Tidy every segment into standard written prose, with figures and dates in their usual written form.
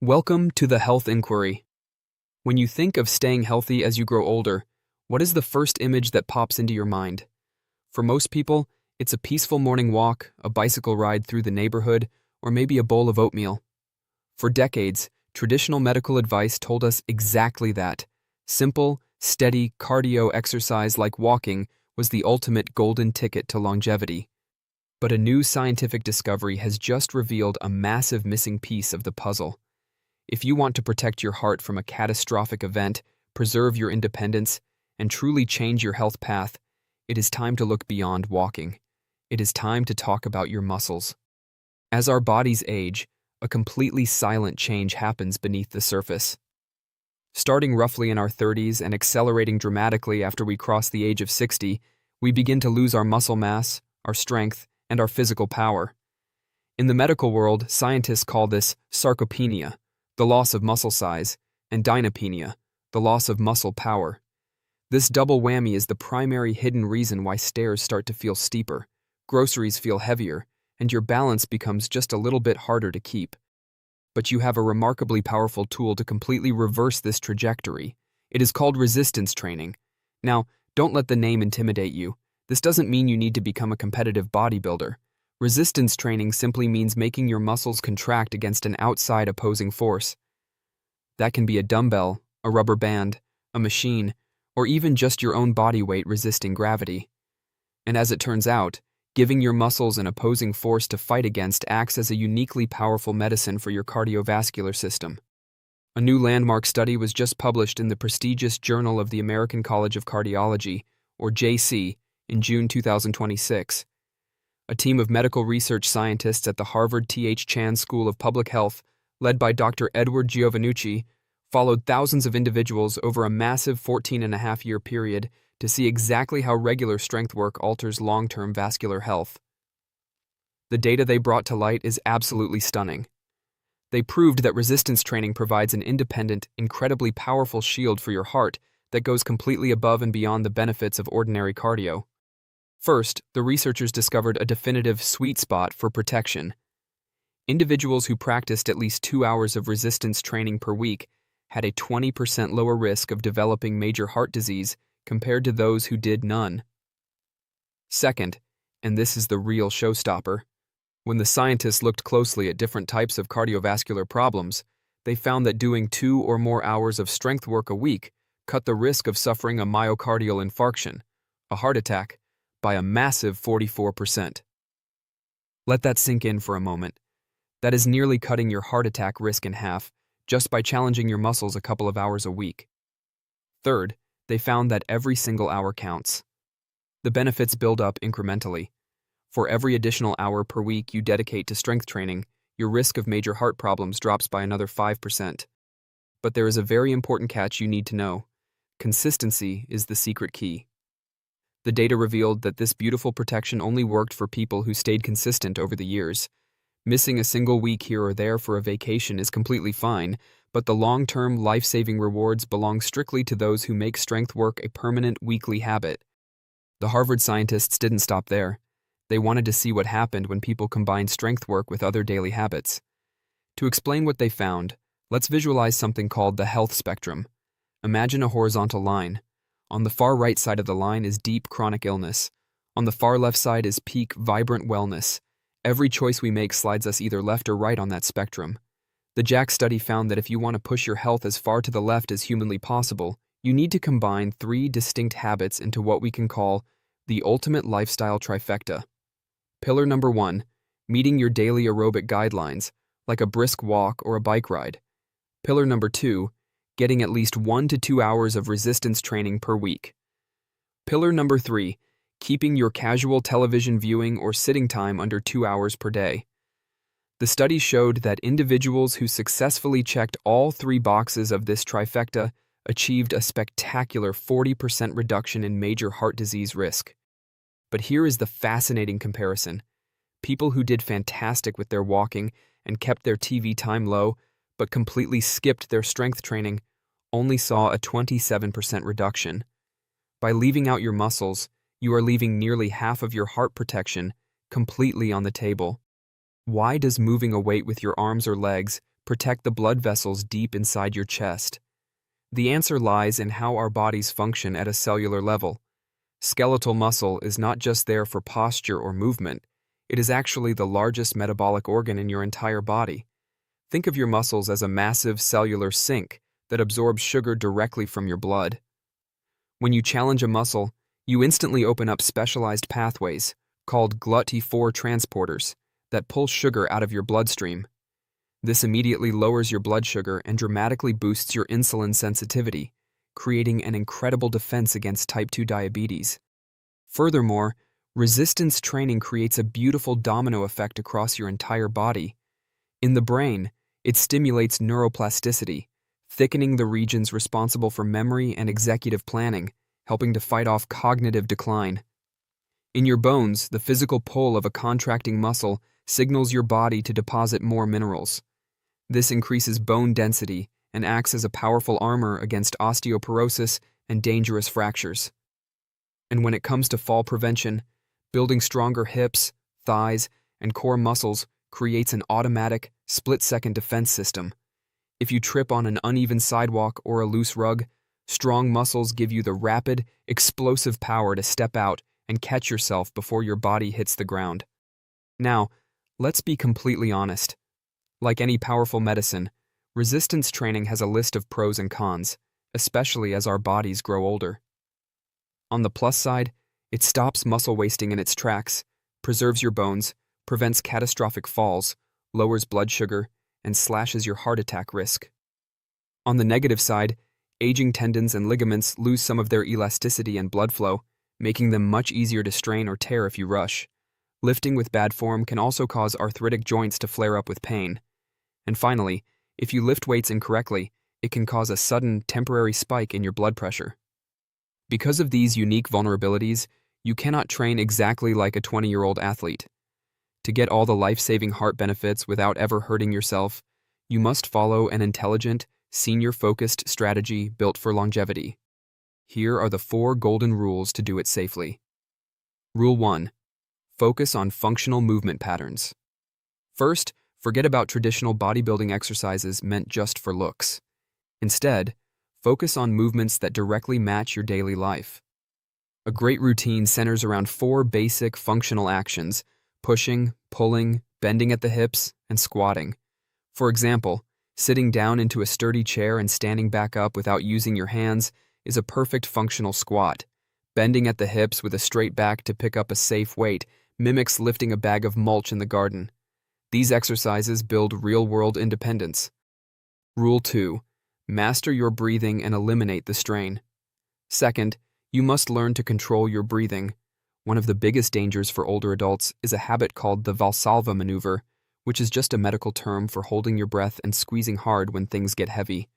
Welcome to the Health Inquiry. When you think of staying healthy as you grow older, what is the first image that pops into your mind? For most people, it's a peaceful morning walk, a bicycle ride through the neighborhood, or maybe a bowl of oatmeal. For decades, traditional medical advice told us exactly that. Simple, steady cardio exercise like walking was the ultimate golden ticket to longevity. But a new scientific discovery has just revealed a massive missing piece of the puzzle. If you want to protect your heart from a catastrophic event, preserve your independence, and truly change your health path, it is time to look beyond walking. It is time to talk about your muscles. As our bodies age, a completely silent change happens beneath the surface. Starting roughly in our 30s and accelerating dramatically after we cross the age of 60, we begin to lose our muscle mass, our strength, and our physical power. In the medical world, scientists call this sarcopenia, the loss of muscle size, and dynapenia, the loss of muscle power. This double whammy is the primary hidden reason why stairs start to feel steeper, groceries feel heavier, and your balance becomes just a little bit harder to keep. But you have a remarkably powerful tool to completely reverse this trajectory. It is called resistance training. Now, don't let the name intimidate you. This doesn't mean you need to become a competitive bodybuilder. Resistance training simply means making your muscles contract against an outside opposing force. That can be a dumbbell, a rubber band, a machine, or even just your own body weight resisting gravity. And as it turns out, giving your muscles an opposing force to fight against acts as a uniquely powerful medicine for your cardiovascular system. A new landmark study was just published in the prestigious Journal of the American College of Cardiology, or JACC, in June 2026. A team of medical research scientists at the Harvard T.H. School of Public Health, led by Dr. Edward Giovannucci, followed thousands of individuals over a massive 14.5-year period to see exactly how regular strength work alters long-term vascular health. The data they brought to light is absolutely stunning. They proved that resistance training provides an independent, incredibly powerful shield for your heart that goes completely above and beyond the benefits of ordinary cardio. First, the researchers discovered a definitive sweet spot for protection. Individuals who practiced at least 2 hours of resistance training per week had a 20% lower risk of developing major heart disease compared to those who did none. Second, and this is the real showstopper, when the scientists looked closely at different types of cardiovascular problems, they found that doing 2 or more hours of strength work a week cut the risk of suffering a myocardial infarction, a heart attack, by a massive 44%. Let that sink in for a moment. That is nearly cutting your heart attack risk in half just by challenging your muscles a couple of hours a week. Third, they found that every single hour counts. The benefits build up incrementally. For every additional hour per week you dedicate to strength training, your risk of major heart problems drops by another 5%. But there is a very important catch you need to know. Consistency is the secret key. The data revealed that this beautiful protection only worked for people who stayed consistent over the years. Missing a single week here or there for a vacation is completely fine, but the long-term, life-saving rewards belong strictly to those who make strength work a permanent weekly habit. The Harvard scientists didn't stop there. They wanted to see what happened when people combined strength work with other daily habits. To explain what they found, let's visualize something called the health spectrum. Imagine a horizontal line. On the far right side of the line is deep chronic illness. On the far left side is peak vibrant wellness. Every choice we make slides us either left or right on that spectrum. The JACC study found that if you want to push your health as far to the left as humanly possible, you need to combine 3 distinct habits into what we can call the ultimate lifestyle trifecta. Pillar number 1, meeting your daily aerobic guidelines, like a brisk walk or a bike ride. Pillar number 2, getting at least 1 to 2 hours of resistance training per week. Pillar number 3, keeping your casual television viewing or sitting time under 2 hours per day. The study showed that individuals who successfully checked all 3 boxes of this trifecta achieved a spectacular 40% reduction in major heart disease risk. But here is the fascinating comparison. People who did fantastic with their walking and kept their TV time low, but completely skipped their strength training, only saw a 27% reduction. By leaving out your muscles, you are leaving nearly half of your heart protection completely on the table. Why does moving a weight with your arms or legs protect the blood vessels deep inside your chest? The answer lies in how our bodies function at a cellular level. Skeletal muscle is not just there for posture or movement, it is actually the largest metabolic organ in your entire body. Think of your muscles as a massive cellular sink that absorbs sugar directly from your blood. When you challenge a muscle, you instantly open up specialized pathways, called GLUT4 transporters, that pull sugar out of your bloodstream. This immediately lowers your blood sugar and dramatically boosts your insulin sensitivity, creating an incredible defense against type 2 diabetes. Furthermore, resistance training creates a beautiful domino effect across your entire body. In the brain, it stimulates neuroplasticity, thickening the regions responsible for memory and executive planning, helping to fight off cognitive decline. In your bones, the physical pull of a contracting muscle signals your body to deposit more minerals. This increases bone density and acts as a powerful armor against osteoporosis and dangerous fractures. And when it comes to fall prevention, building stronger hips, thighs, and core muscles creates an automatic, split-second defense system. If you trip on an uneven sidewalk or a loose rug, strong muscles give you the rapid, explosive power to step out and catch yourself before your body hits the ground. Now, let's be completely honest. Like any powerful medicine, resistance training has a list of pros and cons, especially as our bodies grow older. On the plus side, it stops muscle wasting in its tracks, preserves your bones, prevents catastrophic falls, lowers blood sugar, and slashes your heart attack risk. On the negative side, aging tendons and ligaments lose some of their elasticity and blood flow, making them much easier to strain or tear if you rush. Lifting with bad form can also cause arthritic joints to flare up with pain. And finally, if you lift weights incorrectly, it can cause a sudden, temporary spike in your blood pressure. Because of these unique vulnerabilities, you cannot train exactly like a 20-year-old athlete. To get all the life-saving heart benefits without ever hurting yourself, you must follow an intelligent, senior-focused strategy built for longevity. Here are the 4 golden rules to do it safely. Rule 1. Focus on functional movement patterns. First, forget about traditional bodybuilding exercises meant just for looks. Instead, focus on movements that directly match your daily life. A great routine centers around 4 basic functional actions: pushing, pulling, bending at the hips, and squatting. For example, sitting down into a sturdy chair and standing back up without using your hands is a perfect functional squat. Bending at the hips with a straight back to pick up a safe weight mimics lifting a bag of mulch in the garden. These exercises build real-world independence. Rule 2. Master your breathing and eliminate the strain. Second, you must learn to control your breathing. One of the biggest dangers for older adults is a habit called the Valsalva maneuver, which is just a medical term for holding your breath and squeezing hard when things get heavy.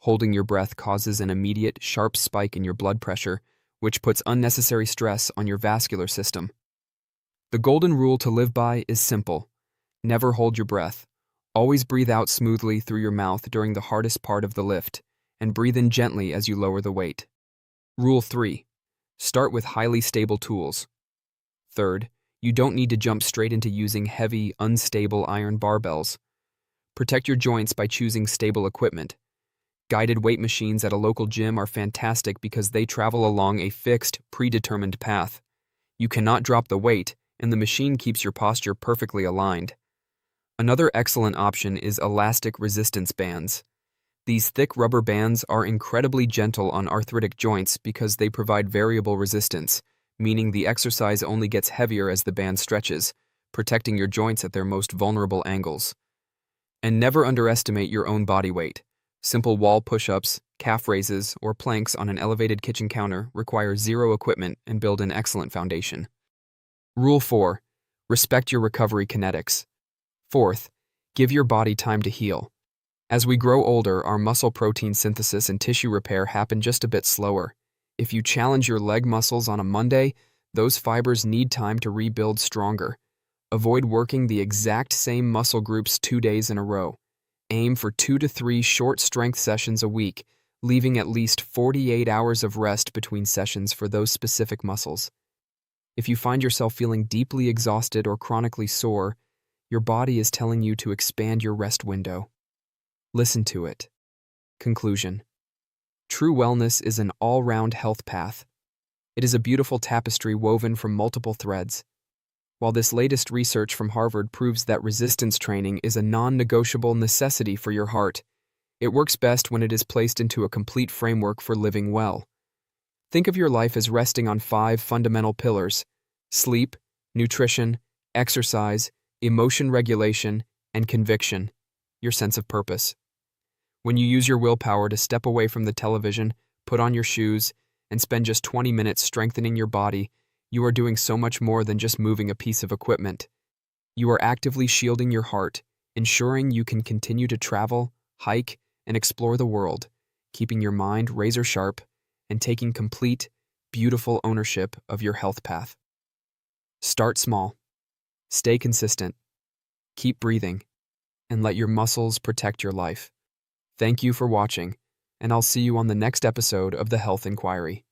Holding your breath causes an immediate, sharp spike in your blood pressure, which puts unnecessary stress on your vascular system. The golden rule to live by is simple. Never hold your breath. Always breathe out smoothly through your mouth during the hardest part of the lift, and breathe in gently as you lower the weight. Rule 3. Start with highly stable tools. Third, you don't need to jump straight into using heavy, unstable iron barbells. Protect your joints by choosing stable equipment. Guided weight machines at a local gym are fantastic because they travel along a fixed, predetermined path. You cannot drop the weight, and the machine keeps your posture perfectly aligned. Another excellent option is elastic resistance bands. These thick rubber bands are incredibly gentle on arthritic joints because they provide variable resistance, meaning the exercise only gets heavier as the band stretches, protecting your joints at their most vulnerable angles. And never underestimate your own body weight. Simple wall push-ups, calf raises, or planks on an elevated kitchen counter require zero equipment and build an excellent foundation. Rule 4. Respect your recovery kinetics. Fourth, give your body time to heal. As we grow older, our muscle protein synthesis and tissue repair happen just a bit slower. If you challenge your leg muscles on a Monday, those fibers need time to rebuild stronger. Avoid working the exact same muscle groups 2 days in a row. Aim for 2 to 3 short strength sessions a week, leaving at least 48 hours of rest between sessions for those specific muscles. If you find yourself feeling deeply exhausted or chronically sore, your body is telling you to expand your rest window. Listen to it. Conclusion. True wellness is an all-round health path. It is a beautiful tapestry woven from multiple threads. While this latest research from Harvard proves that resistance training is a non-negotiable necessity for your heart, it works best when it is placed into a complete framework for living well. Think of your life as resting on 5 fundamental pillars: sleep, nutrition, exercise, emotion regulation, and conviction, your sense of purpose. When you use your willpower to step away from the television, put on your shoes, and spend just 20 minutes strengthening your body, you are doing so much more than just moving a piece of equipment. You are actively shielding your heart, ensuring you can continue to travel, hike, and explore the world, keeping your mind razor sharp and taking complete, beautiful ownership of your health path. Start small. Stay consistent. Keep breathing, and let your muscles protect your life. Thank you for watching, and I'll see you on the next episode of The Health Inquiry.